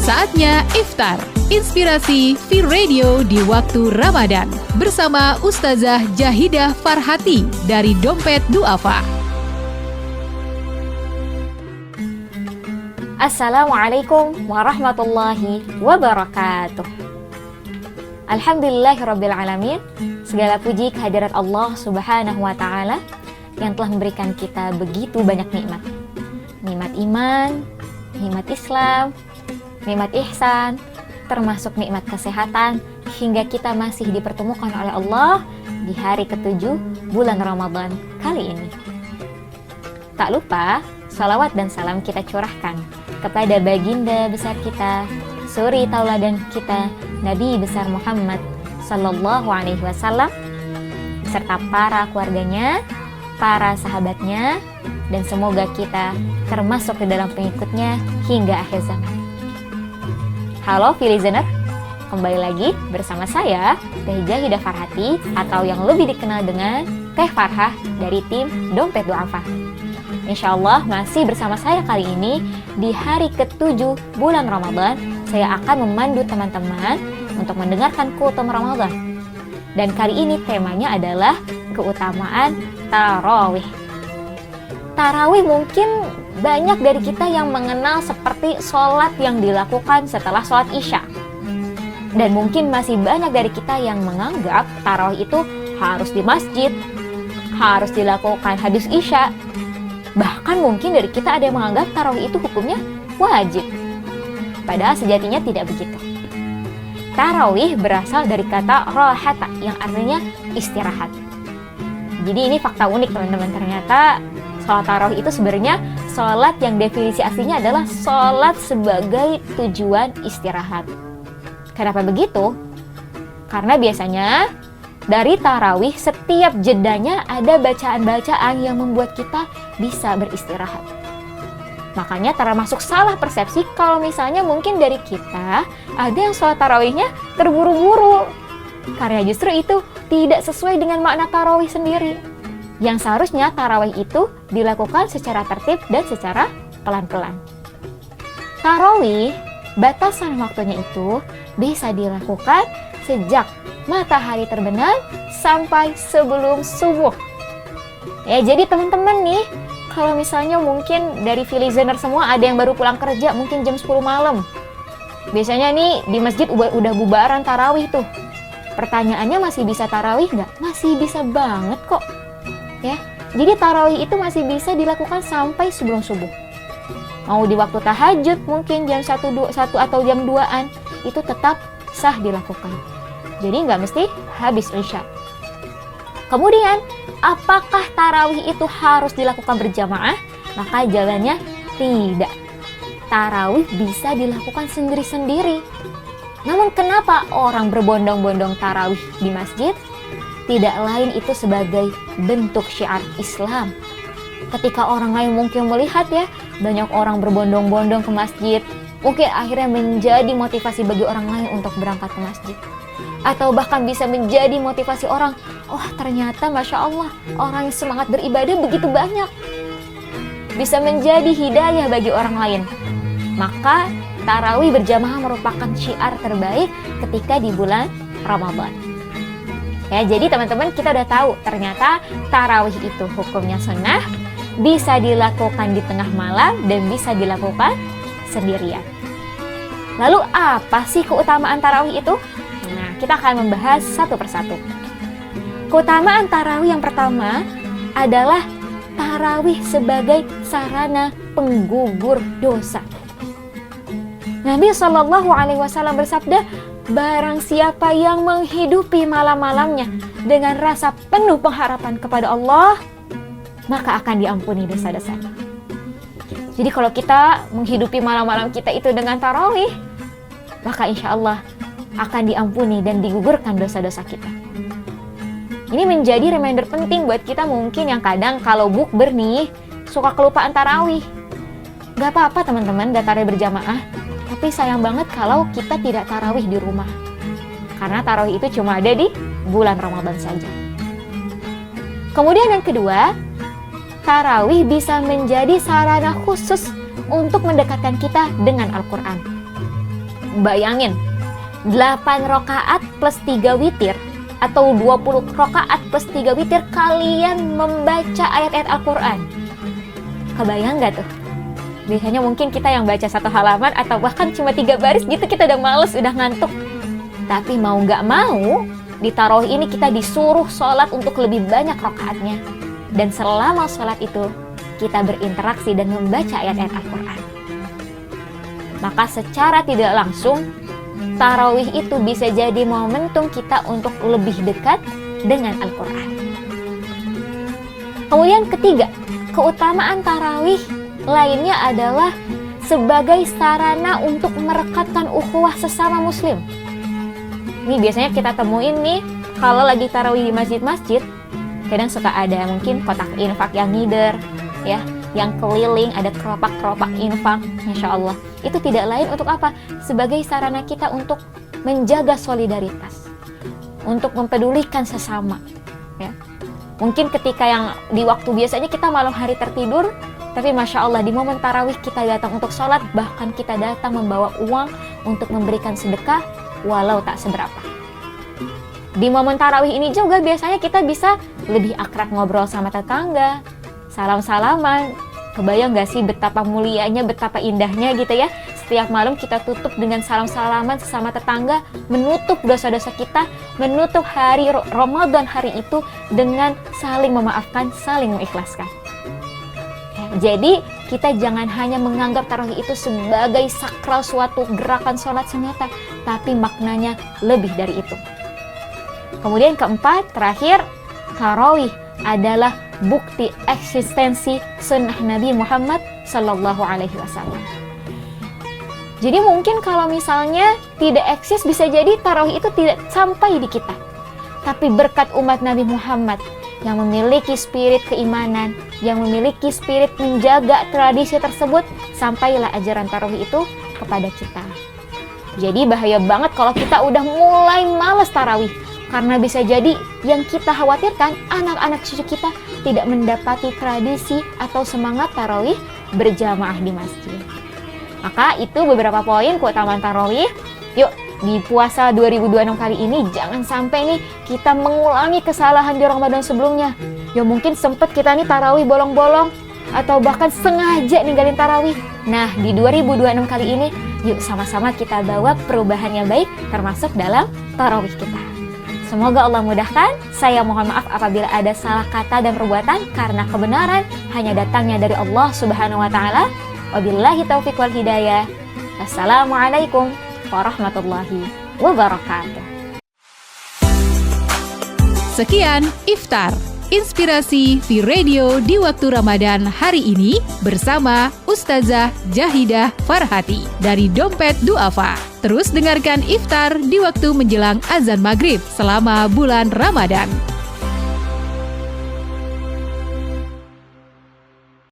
Saatnya iftar. Inspirasi V-Radio di waktu Ramadan bersama Ustazah Jahidah Farhati dari Dompet Duafa. Assalamualaikum warahmatullahi wabarakatuh. Alhamdulillahirrabbilalamin. Segala puji kehadirat Allah subhanahu wa ta'ala yang telah memberikan kita begitu banyak nikmat. Nikmat iman, nikmat Islam, nikmat ihsan, termasuk nikmat kesehatan, hingga kita masih dipertemukan oleh Allah di hari ke-7 bulan Ramadan kali ini. Tak lupa, salawat dan salam kita curahkan kepada baginda besar kita, suri tauladan kita, Nabi besar Muhammad sallallahu alaihi wasallam, serta para keluarganya, para sahabatnya, dan semoga kita termasuk di dalam pengikutnya hingga akhir zaman. Halo V-Listener, kembali lagi bersama saya, Teh Jahidah Farhati, atau yang lebih dikenal dengan Teh Farhah dari tim Dompet Duafa. Insya Allah masih bersama saya kali ini di hari ke-7 bulan Ramadan. Saya akan memandu teman-teman untuk mendengarkan keutamaan Ramadan. Dan kali ini temanya adalah keutamaan tarawih. Tarawih mungkin banyak dari kita yang mengenal seperti sholat yang dilakukan setelah sholat Isya. Dan mungkin masih banyak dari kita yang menganggap tarawih itu harus di masjid, harus dilakukan habis Isya. Bahkan mungkin dari kita ada yang menganggap tarawih itu hukumnya wajib. Padahal sejatinya tidak begitu. Tarawih berasal dari kata rohata yang artinya istirahat. Jadi ini fakta unik teman-teman. Ternyata sholat tarawih itu sebenarnya sholat yang definisi aslinya adalah sholat sebagai tujuan istirahat. Kenapa begitu? Karena biasanya dari tarawih setiap jedanya ada bacaan-bacaan yang membuat kita bisa beristirahat. Makanya termasuk salah persepsi kalau misalnya mungkin dari kita ada yang sholat tarawihnya terburu-buru. Karena justru itu tidak sesuai dengan makna tarawih sendiri. Yang seharusnya tarawih itu dilakukan secara tertib dan secara pelan-pelan. Tarawih, batasan waktunya itu bisa dilakukan sejak matahari terbenam sampai sebelum subuh. Ya, jadi teman-teman nih, kalau misalnya mungkin dari V-Listener semua ada yang baru pulang kerja mungkin jam 10 malam. Biasanya nih di masjid udah bubaran tarawih tuh. Pertanyaannya masih bisa tarawih nggak? Masih bisa banget kok. Ya, jadi tarawih itu masih bisa dilakukan sampai sebelum subuh. Mau di waktu tahajud mungkin jam 1 atau jam 2-an itu tetap sah dilakukan. Jadi nggak mesti habis Isya. Kemudian, apakah tarawih itu harus dilakukan berjamaah? Maka jawabannya tidak. Tarawih bisa dilakukan sendiri-sendiri. Namun kenapa orang berbondong-bondong tarawih di masjid? Tidak lain itu sebagai bentuk syiar Islam. Ketika orang lain mungkin melihat ya, banyak orang berbondong-bondong ke masjid, mungkin akhirnya menjadi motivasi bagi orang lain untuk berangkat ke masjid. Atau bahkan bisa menjadi motivasi orang, oh ternyata Masya Allah, orang yang semangat beribadah begitu banyak. Bisa menjadi hidayah bagi orang lain. Maka tarawih berjamaah merupakan syiar terbaik ketika di bulan Ramadan. Ya, jadi teman-teman kita udah tahu ternyata tarawih itu hukumnya sunnah, bisa dilakukan di tengah malam dan bisa dilakukan sendirian. Lalu apa sih keutamaan tarawih itu? Nah, kita akan membahas satu persatu. Keutamaan tarawih yang pertama adalah tarawih sebagai sarana penggugur dosa. Nabi SAW bersabda, barang siapa yang menghidupi malam-malamnya dengan rasa penuh pengharapan kepada Allah, maka akan diampuni dosa-dosanya. Jadi kalau kita menghidupi malam-malam kita itu dengan tarawih, maka insya Allah akan diampuni dan digugurkan dosa-dosa kita. Ini menjadi reminder penting buat kita mungkin yang kadang kalau bukber nih suka kelupaan tarawih. Gak apa-apa teman-teman gak tarawih berjamaah, tapi sayang banget kalau kita tidak tarawih di rumah. Karena tarawih itu cuma ada di bulan Ramadan saja. Kemudian yang kedua, tarawih bisa menjadi sarana khusus untuk mendekatkan kita dengan Al-Quran. Bayangin, 8 rakaat plus 3 witir atau 20 rakaat plus 3 witir kalian membaca ayat-ayat Al-Quran. Kebayang gak tuh? Biasanya mungkin kita yang baca 1 halaman atau bahkan cuma 3 baris gitu kita udah males, udah ngantuk. Tapi mau gak mau, di tarawih ini kita disuruh sholat untuk lebih banyak rakaatnya. Dan selama sholat itu, kita berinteraksi dan membaca ayat-ayat Al-Quran. Maka secara tidak langsung, tarawih itu bisa jadi momentum kita untuk lebih dekat dengan Al-Quran. Kemudian ketiga, keutamaan tarawih lainnya adalah sebagai sarana untuk merekatkan ukhuwah sesama muslim. Ini biasanya kita temuin nih, kalau lagi tarawih di masjid-masjid, kadang suka ada mungkin kotak infak yang ngider, ya, yang keliling, ada keropak-keropak infak, Masya Allah. Itu tidak lain untuk apa? Sebagai sarana kita untuk menjaga solidaritas, untuk mempedulikan sesama, ya. Mungkin ketika yang di waktu biasanya kita malam hari tertidur, tapi Masya Allah di momen tarawih kita datang untuk sholat, bahkan kita datang membawa uang untuk memberikan sedekah, walau tak seberapa. Di momen tarawih ini juga biasanya kita bisa lebih akrab ngobrol sama tetangga, salam-salaman. Kebayang gak sih betapa mulianya, betapa indahnya gitu ya. Setiap malam kita tutup dengan salam-salaman sesama tetangga, menutup dosa-dosa kita, menutup hari Ramadan hari itu dengan saling memaafkan, saling mengikhlaskan. Jadi kita jangan hanya menganggap tarawih itu sebagai sakral suatu gerakan sholat semata, tapi maknanya lebih dari itu. Kemudian keempat, terakhir, tarawih adalah bukti eksistensi sunnah Nabi Muhammad Sallallahu Alaihi Wasallam. Jadi mungkin kalau misalnya tidak eksis, bisa jadi tarawih itu tidak sampai di kita. Tapi berkat umat Nabi Muhammad yang memiliki spirit keimanan, yang memiliki spirit menjaga tradisi tersebut, sampailah ajaran tarawih itu kepada kita. Jadi bahaya banget kalau kita udah mulai malas tarawih, karena bisa jadi yang kita khawatirkan anak-anak cucu kita tidak mendapati tradisi atau semangat tarawih berjamaah di masjid. Maka itu beberapa poin keutamaan tarawih. Yuk, di puasa 2026 kali ini jangan sampai nih kita mengulangi kesalahan di Ramadan sebelumnya. Ya mungkin sempet kita nih tarawih bolong-bolong atau bahkan sengaja ninggalin tarawih. Nah, di 2026 kali ini yuk sama-sama kita bawa perubahan yang baik termasuk dalam tarawih kita. Semoga Allah mudahkan. Saya mohon maaf apabila ada salah kata dan perbuatan, karena kebenaran hanya datangnya dari Allah Subhanahu wa taala. Wabillahi taufiq wal hidayah. Assalamualaikum warahmatullahi wabarakatuh. Sekian Iftar, inspirasi V-Radio di waktu Ramadan hari ini bersama Ustazah Jahidah Farhati dari Dompet Duafa. Terus dengarkan Iftar di waktu menjelang azan maghrib selama bulan Ramadan.